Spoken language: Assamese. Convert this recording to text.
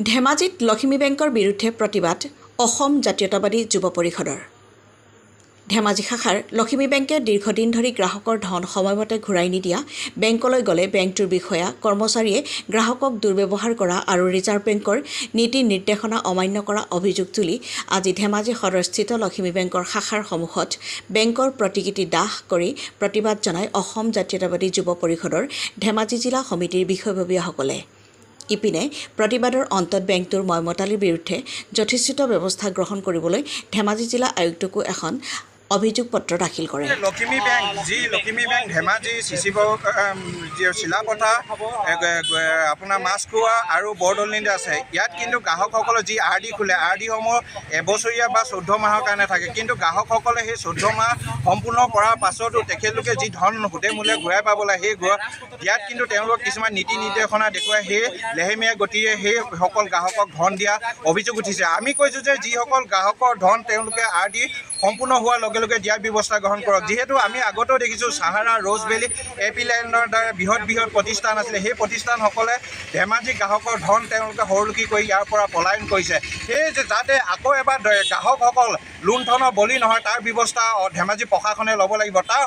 ধেমাজিত লখিমী বেংকৰ বিৰুদ্ধে প্ৰতিবাদ অসম জাতীয়তাবাদী যুৱ পৰিষদৰ। ধেমাজি শাখাৰ লখিমী বেংকে দীৰ্ঘদিন ধৰি গ্ৰাহকৰ ধন সময়মতে ঘূৰাই নিদিয়া, বেংকলৈ গ'লে বেংকটোৰ বিষয়া কৰ্মচাৰীয়ে গ্ৰাহকক দুৰ্ব্যৱহাৰ কৰা আৰু ৰিজাৰ্ভ বেংকৰ নীতি নিৰ্দেশনা অমান্য কৰা অভিযোগ তুলি আজি ধেমাজি সদৰস্থিত লখিমী বেংকৰ শাখাৰ সন্মুখত বেংকৰ প্ৰতিকৃতি দাহ কৰি প্ৰতিবাদ জনায় অসম জাতীয়তাবাদী যুৱ পৰিষদৰ ধেমাজি জিলা সমিতিৰ বিষয়ববীয়াসকলে। ইপিনে প্ৰতিবাদৰ অন্তত বেংকটোৰ ময়মতালিৰ বিৰুদ্ধে যথোচিত ব্যৱস্থা গ্ৰহণ কৰিবলৈ ধেমাজি জিলা আয়ুক্তকো এখন অভিযোগ পত্ৰ দাখিল কৰে। লখিমী বেংক ধেমাজি চিলাপথাৰ আপোনাৰ মাছখোৱা আৰু বৰদলনিতে আছে। ইয়াত কিন্তু গ্ৰাহকসকলে যি আৰ ডি খোলে, আৰ ডিসমূহ এবছৰীয়া বা 14 মাহৰ কাৰণে থাকে। কিন্তু গ্ৰাহকসকলে সেই 14 মাহ সম্পূৰ্ণ কৰাৰ পাছতো তেখেতলোকে যি ধন গোটেই মূল্যে ঘূৰাই পাব লাগে, সেই ইয়াত কিন্তু তেওঁলোকক কিছুমান নীতি নিৰ্দেশনা দেখুৱাই সেই লেহেমীয়া গতিৰে সেইসকল গ্ৰাহকক ধন দিয়া অভিযোগ উঠিছে। আমি কৈছোঁ যে যিসকল গ্ৰাহকৰ ধন তেওঁলোকে আৰ ডি সম্পূৰ্ণ হোৱাৰ লগে লগে দিয়াৰ ব্যৱস্থা গ্ৰহণ কৰক। যিহেতু আমি আগতেও দেখিছোঁ চাহাৰা, ৰ'জভেলী, এপি লেণ্ডৰ দ্বাৰা বৃহৎ প্ৰতিষ্ঠান আছিলে। সেই প্ৰতিষ্ঠানসকলে ধেমাজি গ্ৰাহকৰ ধন তেওঁলোকে সৰলুকি কৰি ইয়াৰ পৰা পলায়ন কৰিছে। সেই যে যাতে আকৌ এবাৰ গ্ৰাহকসকল লুণ্ঠনৰ বলি নহয় তাৰ ব্যৱস্থা ধেমাজি প্ৰশাসনে ল'ব লাগিব। তাৰ